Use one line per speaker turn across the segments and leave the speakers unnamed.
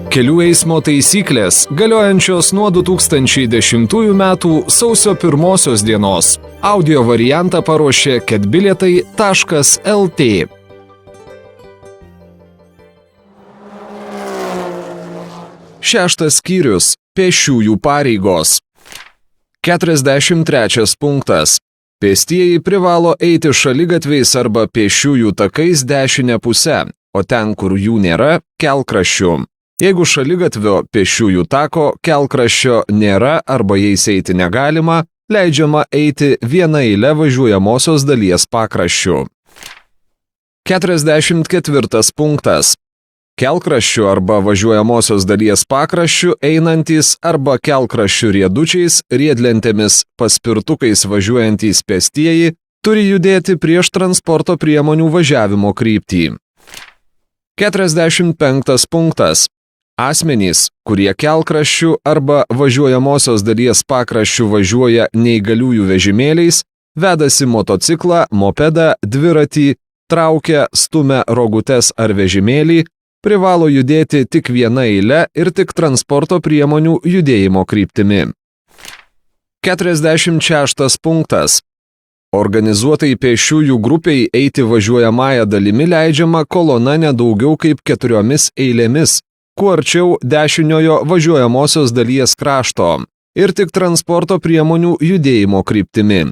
Kelių eismo taisyklės galiojančios nuo 2010 metų sausio 1 dienos. Audio variantą paruošė ketbilietai.lt. Šeštas skyrius – pėsčiųjų pareigos. 43 punktas. Pėstieji privalo eiti šaligatviais arba pėsčiųjų takais dešinę pusę, o ten, kur jų nėra, kelkraščiu. Jeigu šaligatvio pėsčiųjų tako kelkraščio nėra arba jais eiti negalima, leidžiama eiti viena eile važiuojamosios dalies pakraščiu. 44 punktas. Kelkraščiu arba važiuojamosios dalies pakraščiu einantys arba kelkraščiu riedučiais, riedlentėmis, paspirtukais važiuojantys pėstieji turi judėti prieš transporto priemonių važiavimo kryptį. 45 punktas. Asmenys, kurie kelkraščiu arba važiuojamosios dalies pakraščiu važiuoja neįgaliųjų vežimėliais, vedasi motociklą, mopedą, dviratį, traukia, stumia rogutes ar vežimėlį, privalo judėti tik viena eile ir tik transporto priemonių judėjimo kryptimi. 46 punktas. Organizuotai pėsčiųjų grupiai eiti važiuojamąją dalimi leidžiama kolona nedaugiau kaip 4 eilėmis, kuo arčiau dešiniojo važiuojamosios dalies krašto ir tik transporto priemonių judėjimo kryptimi.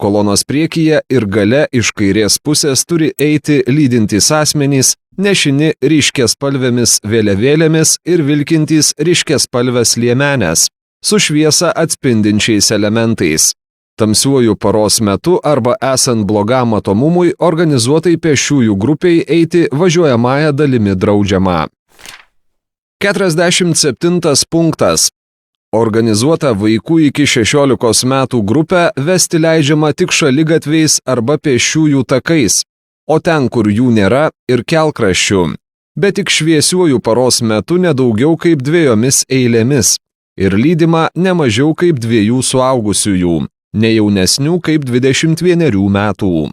Kolonos priekyje ir gale iš kairės pusės turi eiti lydintys asmenys, nešini ryškiaspalvėmis vėliavėlėmis ir vilkintys ryškiaspalves liemenes, su šviesą atspindinčiais elementais. Tamsiuoju paros metu arba esant blogam matomumui organizuotai pėsčiųjų grupiai eiti važiuojamąją dalimi draudžiama. 47 punktas. Organizuota vaikų iki 16 metų grupę vesti leidžiama tik šaligatviais arba pėsčiųjų takais, o ten, kur jų nėra, ir kelkraščiu, bet tik šviesiuoju paros metu nedaugiau kaip 2 eilėmis ir lydima ne mažiau kaip 2 suaugusiųjų, ne jaunesnių kaip 21 metų.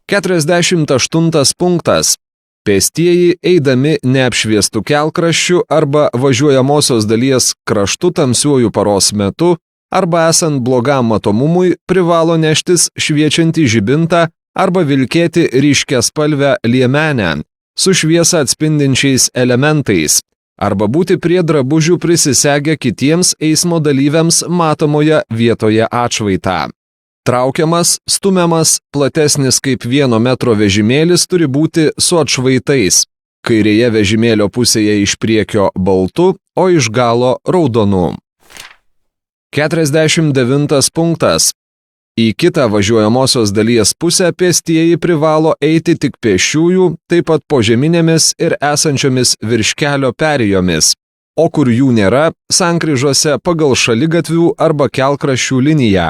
48 punktas. Pėstieji eidami neapšviestų kelkraščiu arba važiuojamosios dalies kraštu tamsiuoju paros metu arba esant blogam matomumui privalo neštis šviečiantį žibintą arba vilkėti ryškiaspalvę liemenę su šviesą atspindinčiais elementais arba būti prie drabužių prisisegę kitiems eismo dalyviams matomoje vietoje atšvaitą. Traukiamas, stumiamas, platesnis kaip 1 metro vežimėlis turi būti su atšvaitais, kairėje vežimėlio pusėje iš priekio baltu, o iš galo raudonu. 49 punktas. Į kitą važiuojamosios dalies pusę pėstieji privalo eiti tik pėsčiųjų, taip pat požeminėmis ir esančiomis virš kelio perėjomis, o kur jų nėra, sankryžose pagal šaligatvių arba kelkraščių liniją.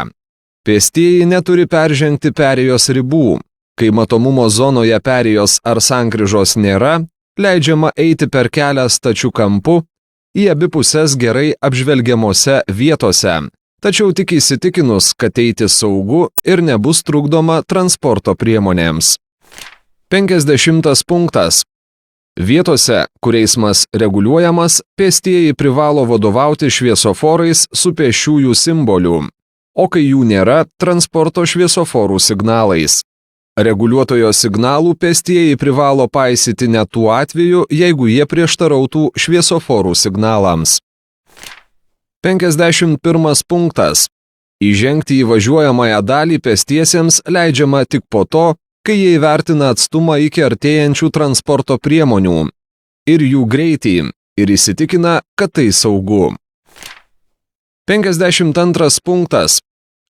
Pėstieji neturi peržengti perėjos ribų. Kai matomumo zonoje perėjos ar sankryžos nėra, leidžiama eiti per kelią stačiu kampu į abi pusės gerai apžvelgiamose vietose, tačiau tik įsitikinus, kad eiti saugu ir nebus trukdoma transporto priemonėms. 50 punktas. Vietose, kur eismas reguliuojamas, pėstieji privalo vadovauti šviesoforais su pėsčiųjų simboliu, o kai jų nėra, transporto šviesoforų signalais. Reguliuotojo signalų pėstieji privalo paisyti net tuo atveju, jeigu jie prieštarautų šviesoforų signalams. 51 punktas. Įžengti į važiuojamąją dalį pėstiesiems leidžiama tik po to, kai jie įvertina atstumą iki artėjančių transporto priemonių ir jų greitį ir įsitikina, kad tai saugu. 52 punktas.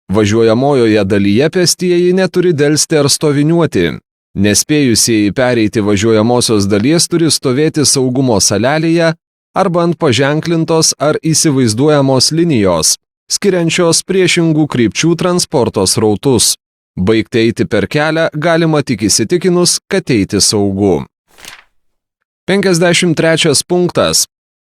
Važiuojamojoje dalyje pėstieji neturi delsti ar stoviniuoti. Nespėjusieji pereiti važiuojamosios dalies turi stovėti saugumo salelėje arba ant paženklintos ar įsivaizduojamos linijos, skiriančios priešingų krypčių transporto srautus. Baigti eiti per kelią galima tik įsitikinus, kad eiti saugu. 53 punktas.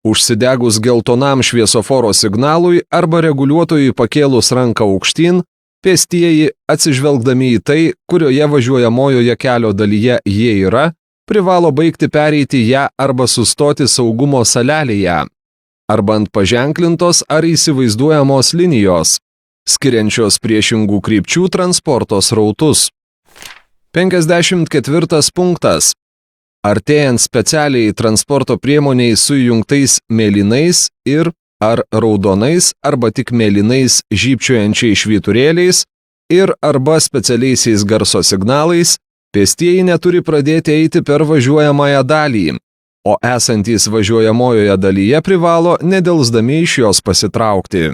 Užsidegus geltonam šviesoforo signalui arba reguliuotojui pakėlus ranką aukštyn, pėstieji, atsižvelgdami į tai, kurioje važiuojamojoje kelio dalyje jie yra, privalo baigti pereiti ją arba sustoti saugumo salelėje, arba ant paženklintos ar įsivaizduojamos linijos, skiriančios priešingų krypčių transporto srautus. 54 punktas. Artėjant specialiai transporto priemoniai su įjungtais mėlynais ir ar raudonais arba tik mėlynais žybčiojančiais švyturėliais ir arba specialiaisiais garso signalais, pėstieji neturi pradėti eiti per važiuojamąją dalį, o esantys važiuojamojoje dalyje privalo nedelsdami iš jos pasitraukti.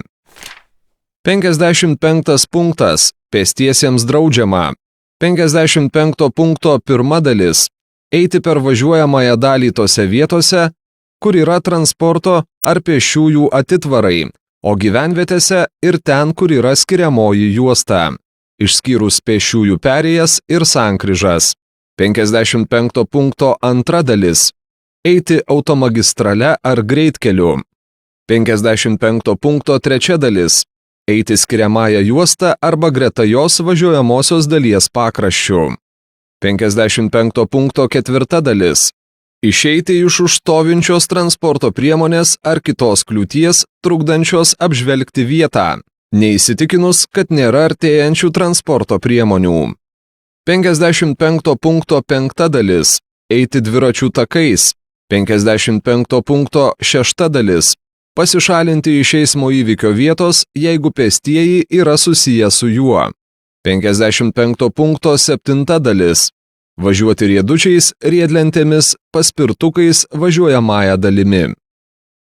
55 punktas. Pėstiesiems draudžiama. 55 punkto pirma dalis. Eiti per važiuojamąją dalį tose vietose, kur yra transporto ar pėsčiųjų atitvarai, o gyvenvietėse ir ten, kur yra skiriamoji juosta, išskyrus pėsčiųjų perėjas ir sankryžas. 55 punkto antra dalis. Eiti automagistrale ar greitkeliu. 55 punkto trečia dalis. Eiti skiriamąją juostą arba greta jos važiuojamosios dalies pakraščiu. 55 punkto ketvirta dalis. Išeiti iš užstovinčios transporto priemonės ar kitos kliūties, trukdančios apžvelgti vietą, neįsitikinus, kad nėra artėjančių transporto priemonių. 55 punkto penkta dalis. Eiti dviračių takais. 55 punkto šešta dalis. Pasišalinti iš eismo įvykio vietos, jeigu pėstieji yra susiję su juo. 55 punkto septinta dalis. Važiuoti riedučiais, riedlentėmis, paspirtukais važiuojamąją dalimi.